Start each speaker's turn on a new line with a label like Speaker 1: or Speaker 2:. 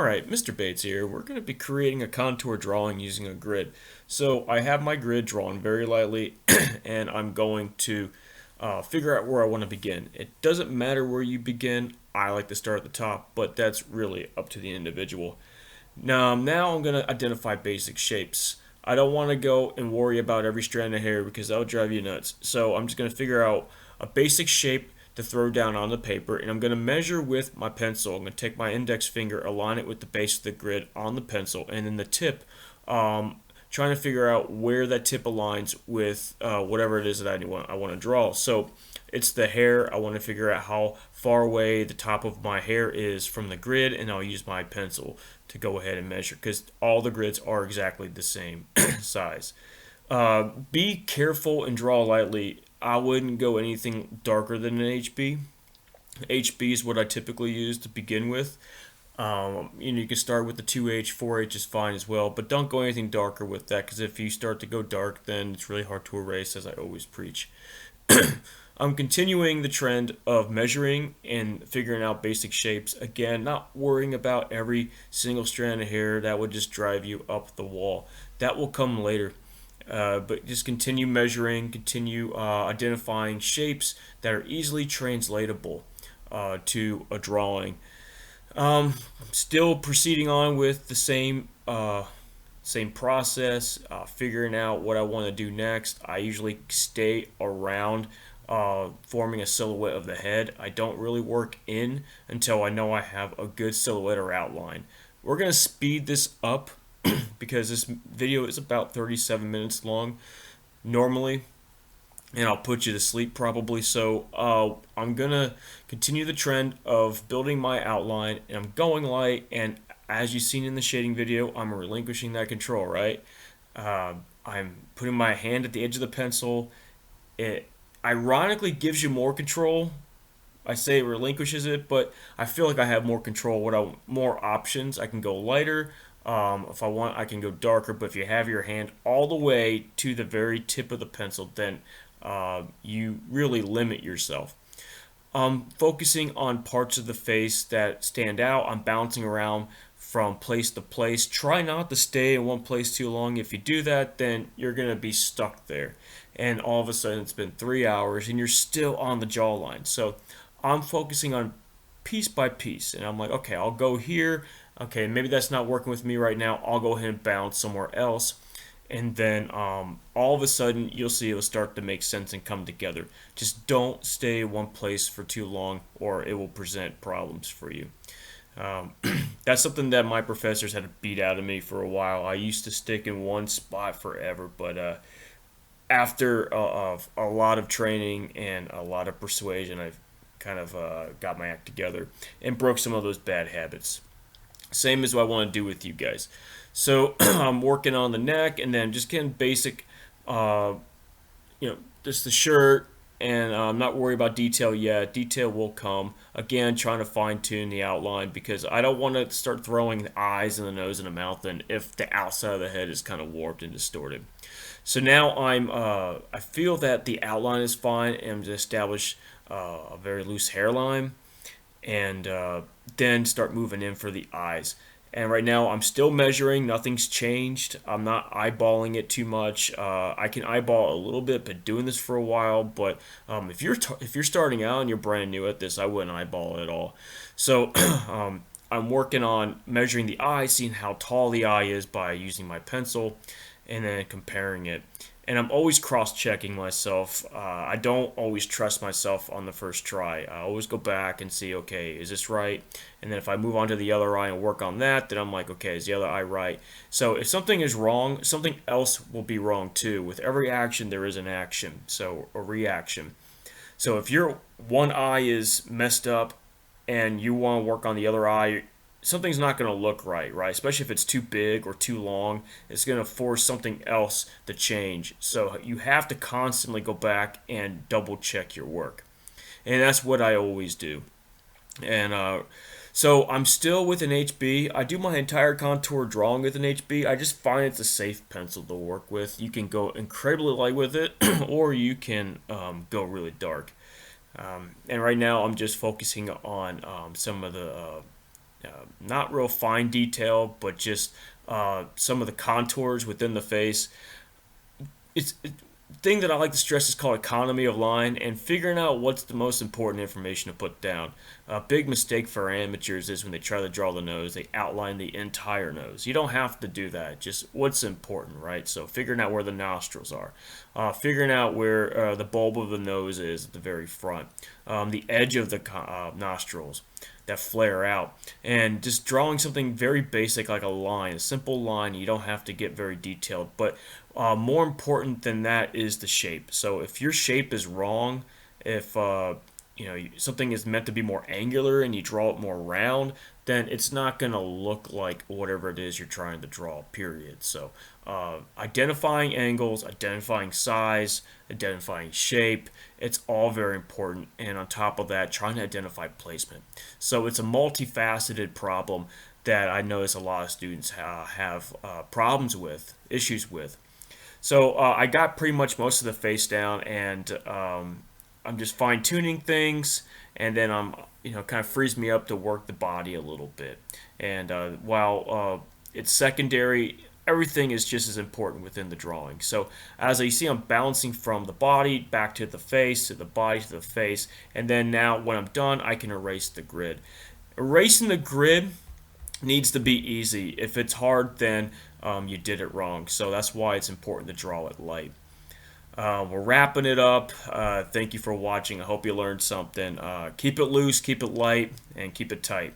Speaker 1: Alright, Mr. Bates here. We're going to be creating a contour drawing using a grid. So I have my grid drawn very lightly and I'm going to figure out where I want to begin. It doesn't matter where you begin. I like to start at the top, but that's really up to the individual. Now I'm going to identify basic shapes. I don't want to go and worry about every strand of hair because that'll drive you nuts. So I'm just going to figure out a basic shape to throw down on the paper, and I'm going to measure with my pencil. I'm going to take my index finger, align it with the base of the grid on the pencil, and then the tip, trying to figure out where that tip aligns with whatever it is that I want to draw. So it's the hair. I want to figure out how far away the top of my hair is from the grid, and I'll use my pencil to go ahead and measure because all the grids are exactly the same size. Be careful and draw lightly. I wouldn't go anything darker than an HB. HB is what I typically use to begin with. You can start with the 2H, 4H is fine as well, but don't go anything darker with that because if you start to go dark, then it's really hard to erase, as I always preach. I'm continuing the trend of measuring and figuring out basic shapes. Again, not worrying about every single strand of hair. That would just drive you up the wall. That will come later. But just continue measuring, continue identifying shapes that are easily translatable to a drawing. I'm still proceeding on with the same process, figuring out what I want to do next. I usually stay around forming a silhouette of the head. I don't really work in until I know I have a good silhouette or outline. We're going to speed this up because this video is about 37 minutes long normally, and I'll put you to sleep probably. So I'm gonna continue the trend of building my outline, and I'm going light, and as you've seen in the shading video, I'm relinquishing that control, right? I'm putting my hand at the edge of the pencil. It ironically gives you more control. I say it relinquishes it, but I feel like I have more control, more options. I can go lighter. If I want, I can go darker, but if you have your hand all the way to the very tip of the pencil, then you really limit yourself. Focusing on parts of the face that stand out. I'm bouncing around from place to place. Try not to stay in one place too long. If you do that, then you're going to be stuck there. And all of a sudden, it's been 3 hours and you're still on the jawline. So I'm focusing on piece by piece. And I'm like, okay, I'll go here. Okay, maybe that's not working with me right now. I'll go ahead and bounce somewhere else. And then all of a sudden, you'll see it'll start to make sense and come together. Just don't stay in one place for too long or it will present problems for you. That's something that my professors had to beat out of me for a while. I used to stick in one spot forever, but after a lot of training and a lot of persuasion, I've kind of got my act together and broke some of those bad habits. Same as what I want to do with you guys. So I'm working on the neck and then just getting basic, just the shirt, and I'm not worried about detail yet. Detail will come. Again, trying to fine tune the outline because I don't want to start throwing the eyes and the nose and the mouth in if the outside of the head is kind of warped and distorted. So now I feel that the outline is fine and I'm going to establish a very loose hairline and then start moving in for the eyes. And right now I'm still measuring, nothing's changed. I'm not eyeballing it too much. I can eyeball a little bit, but doing this for a while. But if you're starting out and you're brand new at this, I wouldn't eyeball it at all. So I'm working on measuring the eye, seeing how tall the eye is by using my pencil, and then comparing it. And I'm always cross-checking myself. I don't always trust myself on the first try. I always go back and see, okay, is this right? And then if I move on to the other eye and work on that, then I'm like, okay, is the other eye right? So if something is wrong, something else will be wrong too. With every action, there is an action, so a reaction. So if your one eye is messed up and you want to work on the other eye, something's not going to look right, right? Especially if it's too big or too long, it's going to force something else to change. So you have to constantly go back and double check your work. And that's what I always do. And so I'm still with an HB. I do my entire contour drawing with an HB. I just find it's a safe pencil to work with. You can go incredibly light with it, or you can go really dark. And right now I'm just focusing on some of the not real fine detail, but just some of the contours within the face. It's thing that I like to stress is called economy of line and figuring out what's the most important information to put down. A big mistake for amateurs is when they try to draw the nose, they outline the entire nose. You don't have to do that, just what's important, right? So figuring out where the nostrils are, figuring out where the bulb of the nose is at the very front, the edge of the nostrils that flare out, and just drawing something very basic like a line, a simple line. You don't have to get very detailed, but more important than that is the shape. So if your shape is wrong, if something is meant to be more angular and you draw it more round, then it's not going to look like whatever it is you're trying to draw, period. So identifying angles, identifying size, identifying shape, it's all very important. And on top of that, trying to identify placement. So it's a multifaceted problem that I notice a lot of students have problems with, issues with. So I got pretty much most of the face down, and I'm just fine tuning things, and then I'm kind of frees me up to work the body a little bit. And while it's secondary, everything is just as important within the drawing. So as you see, I'm bouncing from the body back to the face, to the body to the face, and then now when I'm done, I can erase the grid. Erasing the grid needs to be easy. If it's hard, then you did it wrong. So that's why it's important to draw it light. We're wrapping it up. Thank you for watching. I hope you learned something. Keep it loose, keep it light, and keep it tight.